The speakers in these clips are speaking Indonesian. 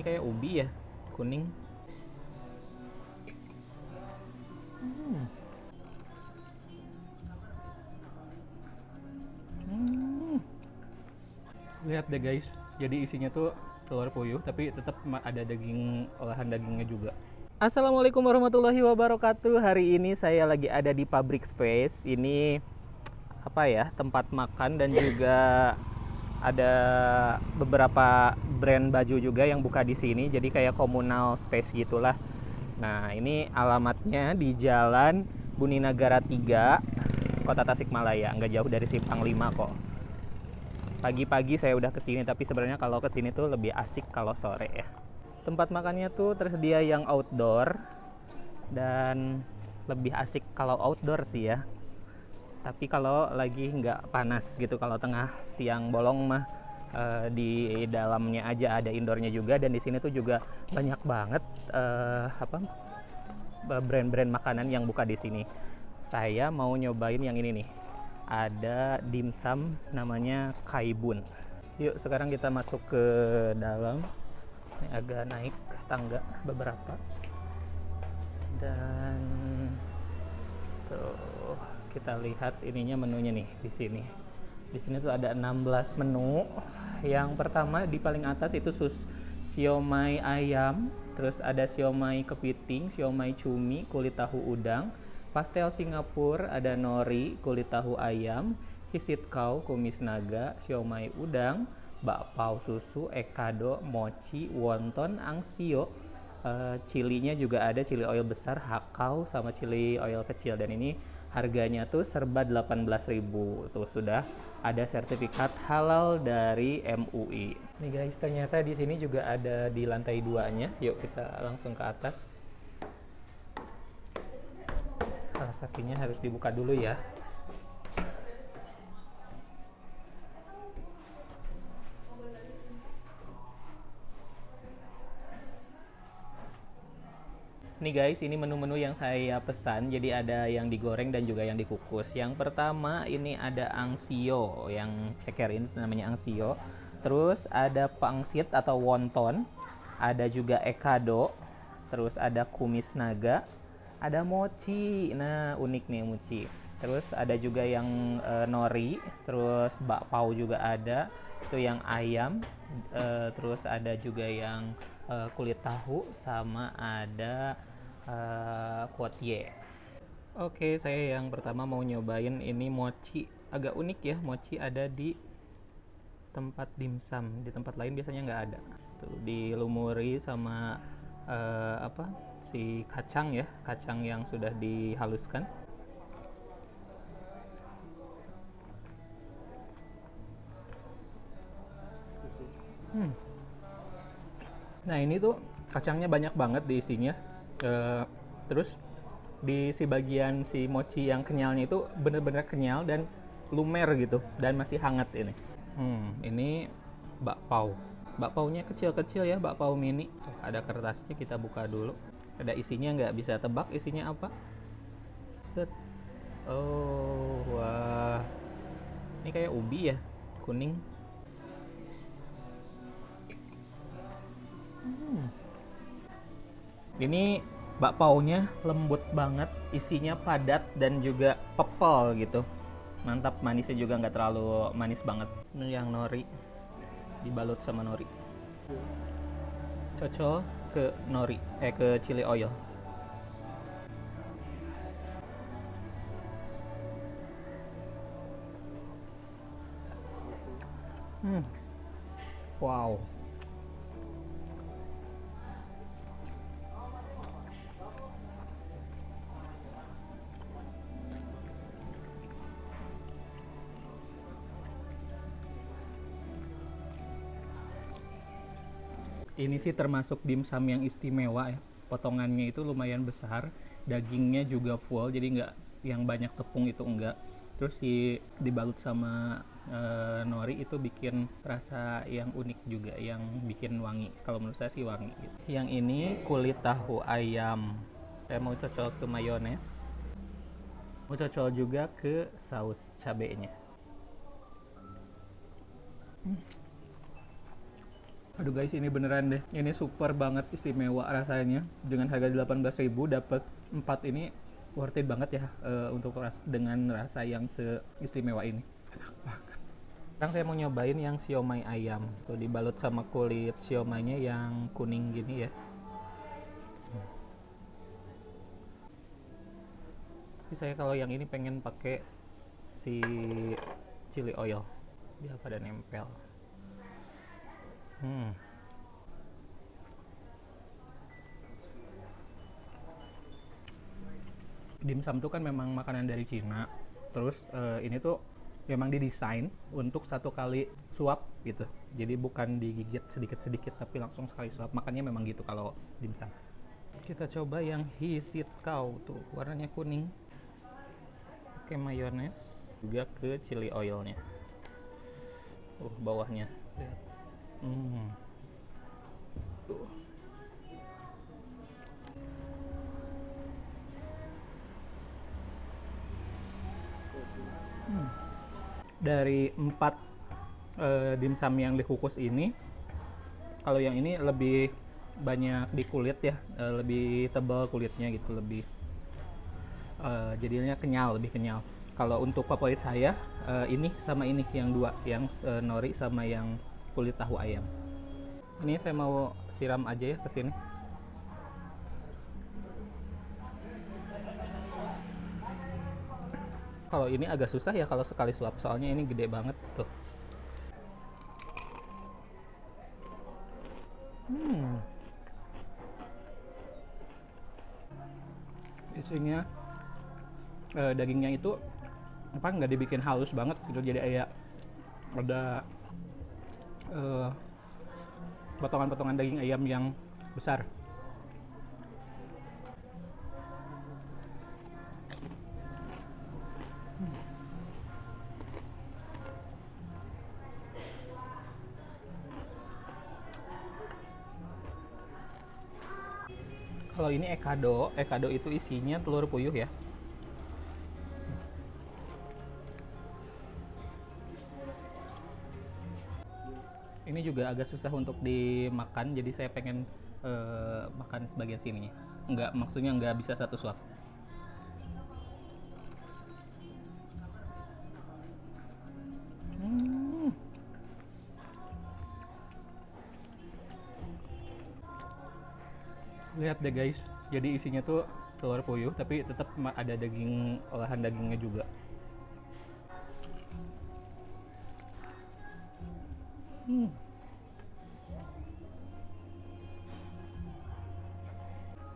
Ini kayak ubi ya, kuning. Hmm. Hmm. Lihat deh guys, jadi isinya tuh telur puyuh tapi tetap ada daging, olahan dagingnya juga. Assalamualaikum warahmatullahi wabarakatuh. Hari ini saya lagi ada di Public Space. Ini apa ya, tempat makan dan juga ada beberapa brand baju juga yang buka di sini. Jadi kayak communal space gitulah. Nah, ini alamatnya di Jalan Buninagara 3, Kota Tasikmalaya. Nggak jauh dari Simpang 5 kok. Pagi-pagi saya udah kesini, tapi sebenarnya kalau kesini tuh lebih asik kalau sore ya. Tempat makannya tuh tersedia yang outdoor dan lebih asik kalau outdoor sih ya. Tapi kalau lagi nggak panas gitu, kalau tengah siang bolong mah di dalamnya aja ada indoornya juga. Dan di sini tuh juga banyak banget brand-brand makanan yang buka di sini. Saya mau nyobain yang ini nih. Ada dimsum namanya Kaibun. Yuk sekarang kita masuk ke dalam. Ini agak naik tangga beberapa. Dan tuh kita lihat ininya, menunya nih di sini. Di sini tuh ada 16 menu. Yang pertama di paling atas itu siomay ayam, terus ada siomay kepiting, siomay cumi, kulit tahu udang, pastel Singapura, ada nori, kulit tahu ayam, hisit kau, kumis naga, siomay udang, bakpao susu, ekado, mochi, wonton, angsio, chilinya juga ada, chili oil besar, hakau, sama chili oil kecil. Dan ini harganya tuh serba 18.000. Tuh sudah ada sertifikat halal dari MUI. Nih guys, ternyata di sini juga ada di lantai 2-nya. Yuk kita langsung ke atas. Sakinya harus dibuka dulu ya. Nih guys, ini menu-menu yang saya pesan. Jadi ada yang digoreng dan juga yang dikukus. Yang pertama ini ada angsio, yang ceker ini namanya angsio. Terus ada pangsit atau wonton. Ada juga ekado. Terus ada kumis naga. Ada mochi. Nah, unik nih mochi. Terus ada juga yang nori. Terus bakpao juga ada. Itu yang ayam. Terus ada juga yang kulit tahu, sama ada kuotie. Oke, saya yang pertama mau nyobain ini mochi. Agak unik ya, mochi ada di tempat dimsum. Di tempat lain biasanya nggak ada. Tuh dilumuri sama si kacang ya, kacang yang sudah dihaluskan. Nah ini tuh kacangnya banyak banget di isinya. Terus di si bagian si mochi yang kenyalnya itu bener-bener kenyal dan lumer gitu, dan masih hangat ini. Ini bakpao. Bakpaunya kecil-kecil ya, bakpao mini. Tuh, ada kertasnya, kita buka dulu. Ada isinya, nggak bisa tebak isinya apa. Set. Oh, wah. Ini kayak ubi ya, kuning. Ini bakpaunya lembut banget, isinya padat dan juga pepel gitu. Mantap, manisnya juga nggak terlalu manis banget. Ini yang nori, dibalut sama nori. Cocol ke nori, ke chili oil. Wow. Ini sih termasuk dimsum yang istimewa ya. Potongannya itu lumayan besar, dagingnya juga full, jadi nggak yang banyak tepung itu enggak. Terus dibalut sama nori itu bikin rasa yang unik juga, yang bikin wangi. Kalau menurut saya sih wangi gitu. Yang ini kulit tahu ayam. Saya mau cocol ke mayones. Mau cocol juga ke saus cabenya. Aduh guys, ini beneran deh. Ini super banget istimewa rasanya. Dengan harga 18.000 dapat 4 ini worth it banget ya untuk dengan rasa yang seistimewa ini. Enak banget. Sekarang saya mau nyobain yang siomay ayam. Tuh dibalut sama kulit siomaynya yang kuning gini ya. Tapi saya kalau yang ini pengen pakai si chili oil biar pada nempel. Dimsum tuh kan memang makanan dari Cina. Terus ini tuh memang didesain untuk satu kali suap gitu. Jadi bukan digigit sedikit-sedikit tapi langsung sekali suap. Makanya memang gitu kalau dimsum. Kita coba yang hisit kau tuh, warnanya kuning. Pakai mayones juga ke chili oilnya. Bawahnya. Lihat. Dari 4 dimsum yang dikukus ini, kalau yang ini lebih banyak di kulit ya, lebih tebal kulitnya gitu, lebih jadinya kenyal, lebih kenyal. Kalau untuk favorit saya ini sama ini yang dua, yang nori sama yang kulit tahu ayam. Ini saya mau siram aja ya ke sini. Kalau ini agak susah ya kalau sekali suap, soalnya ini gede banget tuh. Isinya dagingnya itu apa, nggak dibikin halus banget gitu, jadi kayak ada potongan-potongan daging ayam yang besar. Kalau ini ekado itu isinya telur puyuh ya. Ini juga agak susah untuk dimakan, jadi saya pengen makan bagian sininya. Maksudnya nggak bisa satu suap. Lihat deh guys, jadi isinya tuh telur puyuh tapi tetap ada daging, olahan dagingnya juga.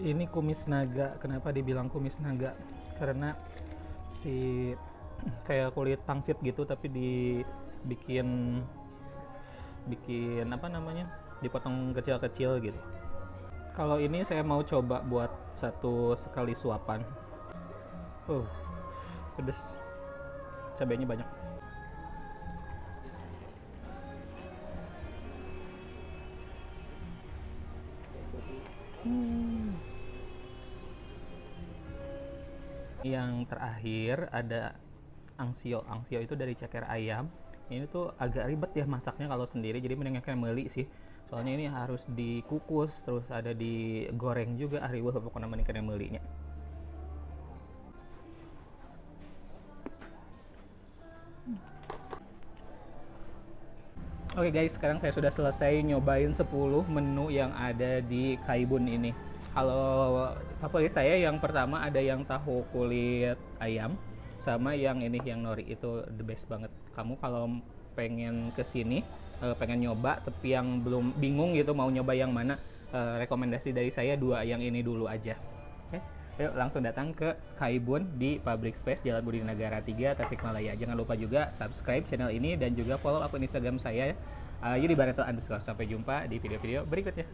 Ini kumis naga. Kenapa dibilang kumis naga? Karena si kayak kulit pangsit gitu tapi dibikin apa namanya, dipotong kecil-kecil gitu. Kalau ini saya mau coba buat satu sekali suapan. Pedes, cabenya banyak. Yang terakhir ada angsio. Angsio itu dari ceker ayam. Ini tuh agak ribet ya masaknya kalau sendiri, jadi mending meli sih. Soalnya ini harus dikukus, terus ada digoreng juga. Riweuh pokoknya mending melinya. Oke guys, sekarang saya sudah selesai nyobain 10 menu yang ada di Kaibun ini. Kalau favorit saya yang pertama ada yang tahu kulit ayam, sama yang ini yang nori, itu the best banget. Kamu kalau pengen kesini, pengen nyoba tapi yang belum bingung gitu mau nyoba yang mana, rekomendasi dari saya 2 yang ini dulu aja. Oke, yuk langsung datang ke Kaibun di Public Space Jalan Budi Negara 3, Tasikmalaya. Jangan lupa juga subscribe channel ini dan juga follow akun Instagram saya, Yudi Barreto_. Sampai jumpa di video-video berikutnya.